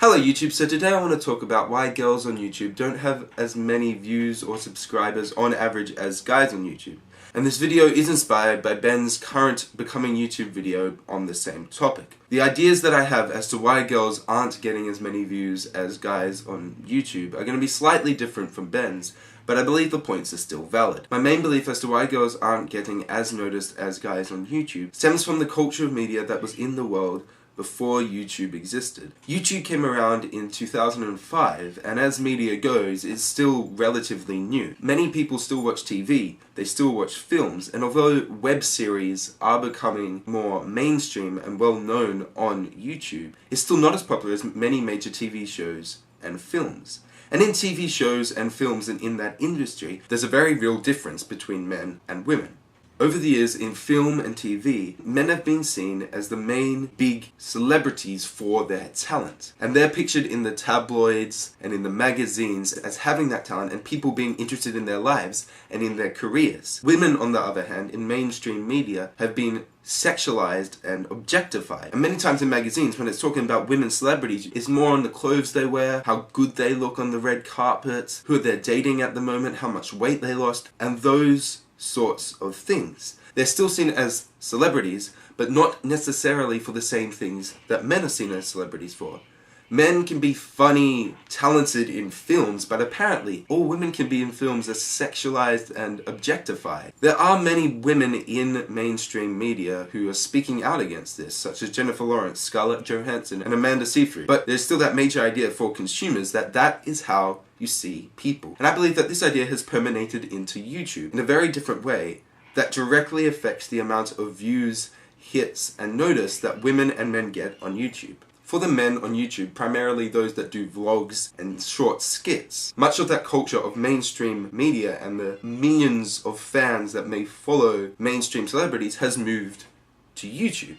Hello YouTube, so today I want to talk about why girls on YouTube don't have as many views or subscribers on average as guys on YouTube. And this video is inspired by Ben's current Becoming YouTube video on the same topic. The ideas that I have as to why girls aren't getting as many views as guys on YouTube are going to be slightly different from Ben's, but I believe the points are still valid. My main belief as to why girls aren't getting as noticed as guys on YouTube stems from the culture of media that was in the world before YouTube existed. YouTube came around in 2005, and as media goes, is still relatively new. Many people still watch TV, they still watch films, and although web series are becoming more mainstream and well known on YouTube, it's still not as popular as many major TV shows and films. And in TV shows and films and in that industry, there's a very real difference between men and women. Over the years, in film and TV, men have been seen as the main big celebrities for their talent. And they're pictured in the tabloids and in the magazines as having that talent and people being interested in their lives and in their careers. Women, on the other hand, in mainstream media have been sexualized and objectified. And many times in magazines, when it's talking about women celebrities, it's more on the clothes they wear, how good they look on the red carpet, who they're dating at the moment, how much weight they lost, and those sorts of things. They're still seen as celebrities, but not necessarily for the same things that men are seen as celebrities for. Men can be funny, talented in films, but apparently all women can be in films as sexualized and objectified. There are many women in mainstream media who are speaking out against this, such as Jennifer Lawrence, Scarlett Johansson, and Amanda Seyfried. But there's still that major idea for consumers that that is how you see people. And I believe that this idea has permeated into YouTube in a very different way that directly affects the amount of views, hits, and notice that women and men get on YouTube. For the men on YouTube, primarily those that do vlogs and short skits, much of that culture of mainstream media and the millions of fans that may follow mainstream celebrities has moved to YouTube.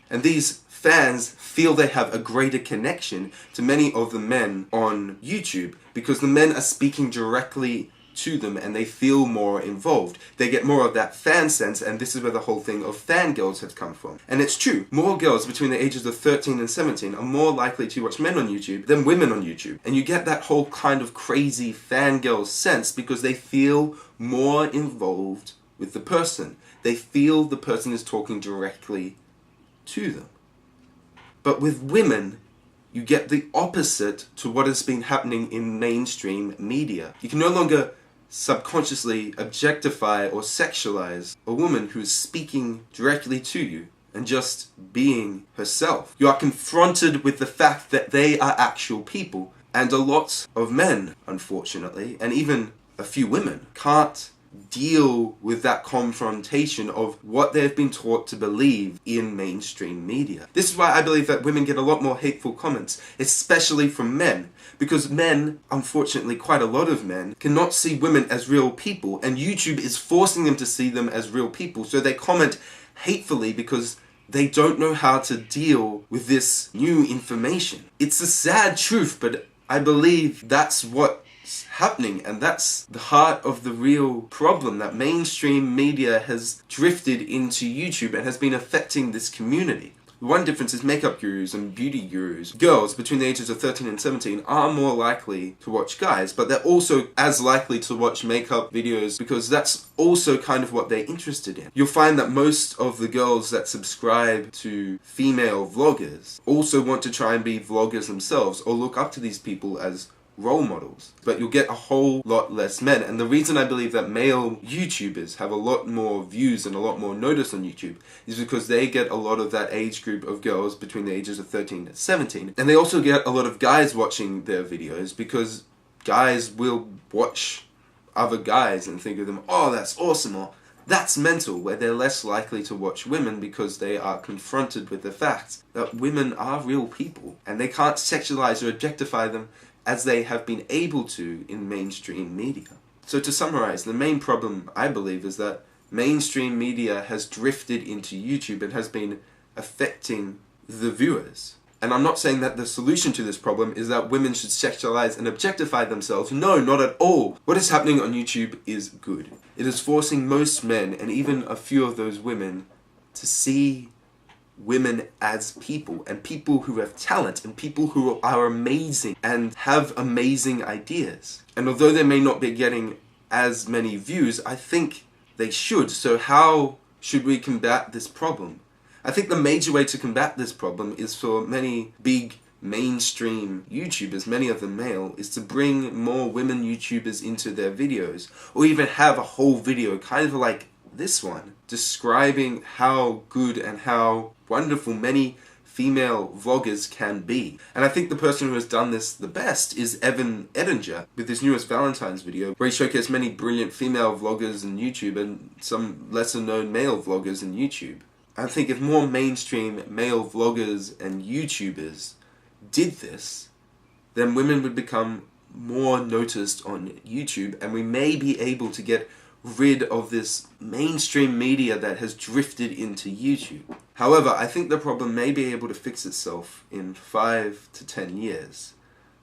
And these fans feel they have a greater connection to many of the men on YouTube because the men are speaking directly to them and they feel more involved. They get more of that fan sense, and this is where the whole thing of fangirls has come from. And it's true, more girls between the ages of 13 and 17 are more likely to watch men on YouTube than women on YouTube. And you get that whole kind of crazy fangirl sense because they feel more involved with the person. They feel the person is talking directly to them. But with women, you get the opposite to what has been happening in mainstream media. You can no longer subconsciously objectify or sexualize a woman who is speaking directly to you and just being herself. You are confronted with the fact that they are actual people, and a lot of men, unfortunately, and even a few women, can't deal with that confrontation of what they've been taught to believe in mainstream media. This is why I believe that women get a lot more hateful comments, especially from men, because men, unfortunately quite a lot of men, cannot see women as real people, and YouTube is forcing them to see them as real people, so they comment hatefully because they don't know how to deal with this new information. It's a sad truth, but I believe that's what's happening, and that's the heart of the real problem, that mainstream media has drifted into YouTube and has been affecting this community. One difference is makeup gurus and beauty gurus. Girls between the ages of 13 and 17 are more likely to watch guys, but they're also as likely to watch makeup videos because that's also kind of what they're interested in. You'll find that most of the girls that subscribe to female vloggers also want to try and be vloggers themselves or look up to these people as role models, but you'll get a whole lot less men. And the reason I believe that male YouTubers have a lot more views and a lot more notice on YouTube is because they get a lot of that age group of girls between the ages of 13 and 17, and they also get a lot of guys watching their videos because guys will watch other guys and think of them, oh, that's awesome, or that's mental, where they're less likely to watch women because they are confronted with the fact that women are real people and they can't sexualize or objectify them as they have been able to in mainstream media. So to summarize, the main problem, I believe, is that mainstream media has drifted into YouTube and has been affecting the viewers. And I'm not saying that the solution to this problem is that women should sexualize and objectify themselves. No, not at all. What is happening on YouTube is good. It is forcing most men, and even a few of those women, to see women as people, and people who have talent, and people who are amazing and have amazing ideas. And although they may not be getting as many views, I think they should. So how should we combat this problem? I think the major way to combat this problem is for many big mainstream YouTubers, many of them male, is to bring more women YouTubers into their videos, or even have a whole video, kind of like this one, describing how good and how wonderful many female vloggers can be. And I think the person who has done this the best is Evan Edinger, with his newest Valentine's video, where he showcased many brilliant female vloggers in YouTube and some lesser known male vloggers in YouTube. I think if more mainstream male vloggers and YouTubers did this, then women would become more noticed on YouTube, and we may be able to get rid of this mainstream media that has drifted into YouTube. However, I think the problem may be able to fix itself in 5 to 10 years.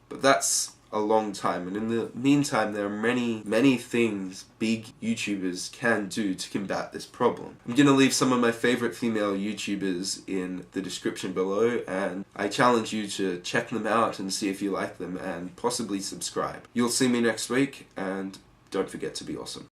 But that's a long time, and in the meantime there are many things big YouTubers can do to combat this problem. I'm going to leave some of my favorite female YouTubers in the description below, and I challenge you to check them out and see if you like them, and possibly subscribe. You'll see me next week, and don't forget to be awesome.